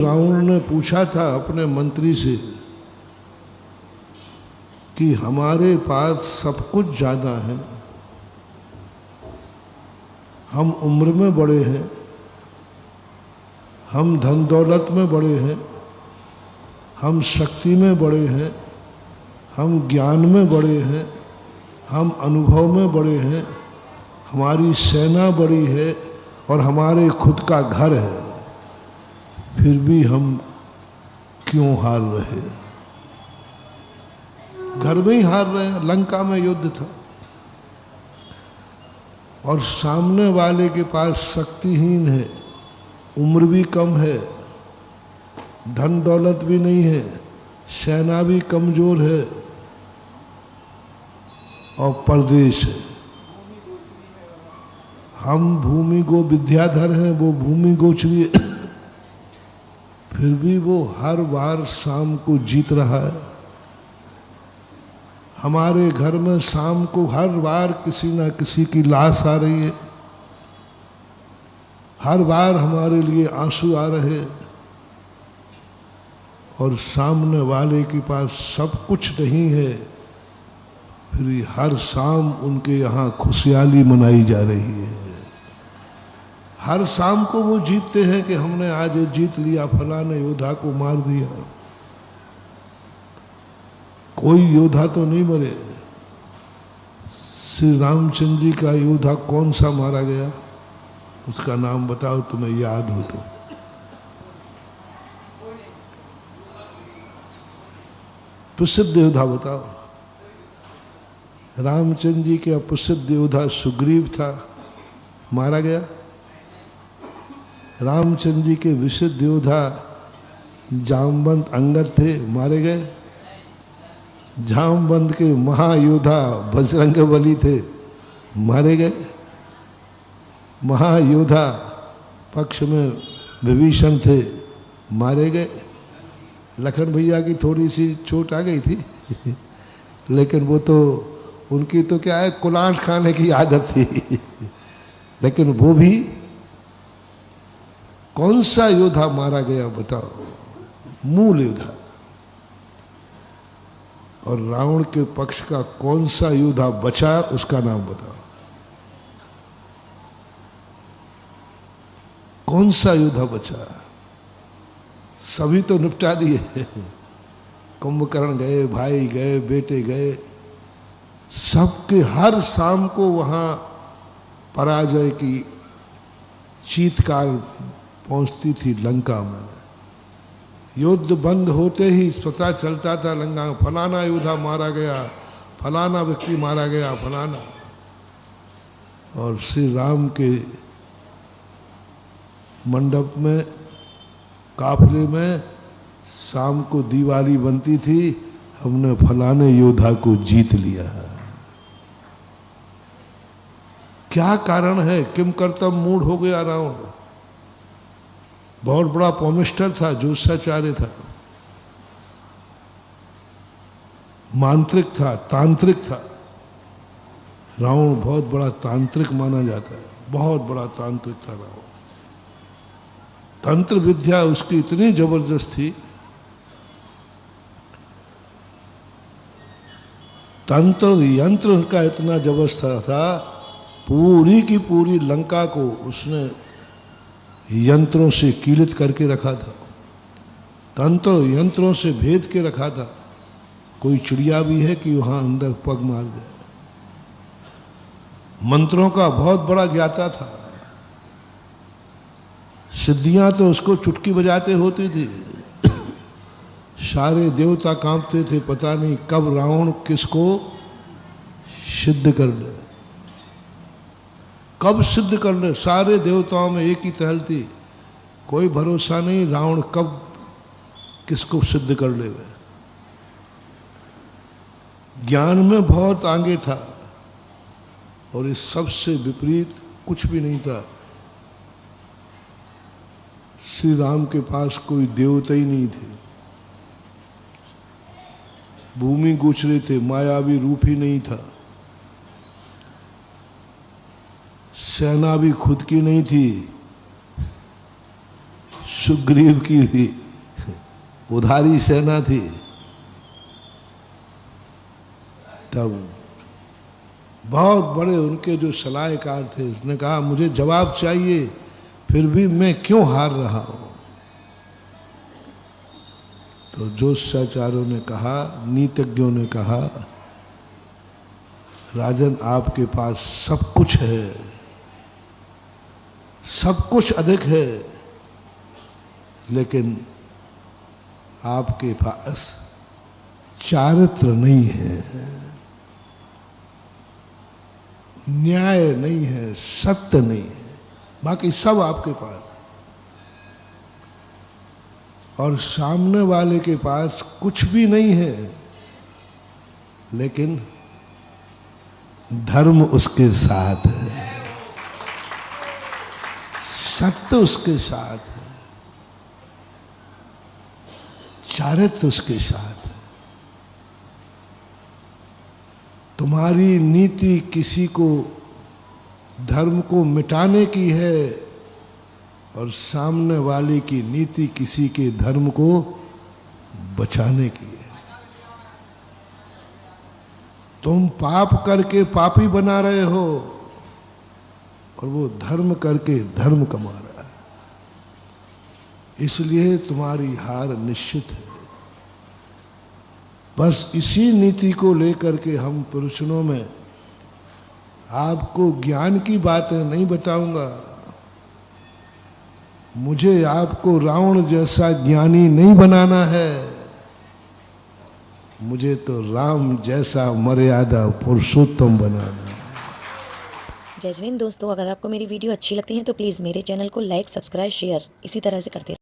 रावण ने पूछा था अपने मंत्री से कि हमारे पास सब कुछ ज्यादा है, हम उम्र में बड़े हैं, हम धन दौलत में बड़े हैं, हम शक्ति में बड़े हैं, हम ज्ञान में बड़े हैं, हम अनुभव में बड़े हैं, हमारी सेना बड़ी है और हमारे खुद का घर है, फिर भी हम क्यों हार रहे? घर में ही हार रहे हैं। लंका में युद्ध था और सामने वाले के पास शक्तिहीन है, उम्र भी कम है, धन दौलत भी नहीं है, सेना भी कमजोर है और परदेश है। हम भूमि गो विद्याधर हैं, वो भूमि गोचरी है। फिर भी वो हर बार शाम को जीत रहा है। हमारे घर में शाम को हर बार किसी ना किसी की लाश आ रही है, हर बार हमारे लिए आंसू आ रहे हैं और सामने वाले के पास सब कुछ नहीं है, फिर भी हर शाम उनके यहाँ खुशहाली मनाई जा रही है। हर शाम को वो जीतते हैं कि हमने आज जीत लिया, फलाने योद्धा को मार दिया। कोई योद्धा तो नहीं मरे। श्री रामचंद्र जी का योद्धा कौन सा मारा गया, उसका नाम बताओ तुम्हें याद हो तो। प्रसिद्ध योद्धा बताओ। रामचंद्र जी के अप्रसिद्ध योद्धा सुग्रीव था, मारा गया। रामचंद्र जी के विशुद्ध योद्धा जामवंत अंगद थे, मारे गए। जामवंत के महायोद्धा बजरंगबली थे, मारे गए। महायोद्धा पक्ष में विभीषण थे, मारे गए। लखन भैया की थोड़ी सी चोट आ गई थी लेकिन वो तो उनकी तो क्या है, कुलाट खाने की आदत थी लेकिन वो भी। कौन सा योद्धा मारा गया बताओ? मूल योद्धा। और रावण के पक्ष का कौन सा योद्धा बचा, उसका नाम बताओ। कौन सा योद्धा बचा? सभी तो निपटा दिए कुंभकर्ण गए, भाई गए, बेटे गए, सबके हर शाम को वहां पराजय की चीत्कार पहुंचती थी लंका में। युद्ध बंद होते ही पता चलता था लंका में फलाना योद्धा मारा गया, फलाना व्यक्ति मारा गया, फलाना। और श्री राम के मंडप में, काफले में शाम को दीवारी बनती थी, हमने फलाने योद्धा को जीत लिया है। क्या कारण है? किम कर्तव्य मूड हो गया रावण। बहुत बड़ा पौमिस्टर था, ज्योतिषाचार्य था, मांत्रिक था, तांत्रिक था। रावण बहुत बड़ा तांत्रिक माना जाता है, बहुत बड़ा तांत्रिक था रावण। तंत्र विद्या उसकी इतनी जबरदस्त थी, तंत्र यंत्र का इतना जबरदस्त था, पूरी की पूरी लंका को उसने यंत्रों से कीलित करके रखा था, तंत्र यंत्रों से भेद के रखा था। कोई चिड़िया भी है कि वहां अंदर पग मार जाए। मंत्रों का बहुत बड़ा ज्ञाता था, सिद्धियां तो उसको चुटकी बजाते होती थी सारे देवता कांपते थे, पता नहीं कब रावण किसको सिद्ध कर ले, कब सिद्ध कर ले। सारे देवताओं में एक ही तहल थी, कोई भरोसा नहीं रावण कब किसको सिद्ध कर ले। ज्ञान में बहुत आगे था और इस सबसे विपरीत कुछ भी नहीं था। श्री राम के पास कोई देवता ही नहीं थे, भूमि गोचरे थे, मायावी रूप ही नहीं था, सेना भी खुद की नहीं थी, सुग्रीव की भी उधारी सेना थी, तब बहुत बड़े उनके जो सलाहकार थे, उसने कहा मुझे जवाब चाहिए, फिर भी मैं क्यों हार रहा हूं। तो ज्योतिषाचार्यों ने कहा, नीतिज्ञों ने कहा, राजन आपके पास सब कुछ है, सब कुछ अधिक है, लेकिन आपके पास चारित्र नहीं है, न्याय नहीं है, सत्य नहीं है, बाकी सब आपके पास। और सामने वाले के पास कुछ भी नहीं है, लेकिन धर्म उसके साथ है, सत्य उसके साथ है, चारित्र उसके साथ है। तुम्हारी नीति किसी को धर्म को मिटाने की है, और सामने वाले की नीति किसी के धर्म को बचाने की है। तुम पाप करके पापी बना रहे हो, और वो धर्म करके धर्म कमा रहा है, इसलिए तुम्हारी हार निश्चित है। बस इसी नीति को लेकर के हम प्रवचनों में आपको ज्ञान की बातें नहीं बताऊंगा। मुझे आपको रावण जैसा ज्ञानी नहीं बनाना है, मुझे तो राम जैसा मर्यादा पुरुषोत्तम बनाना है। जय जिनेंद्र दोस्तों, अगर आपको मेरी वीडियो अच्छी लगती है तो प्लीज़ मेरे चैनल को लाइक, सब्सक्राइब, शेयर इसी तरह से करते रहें।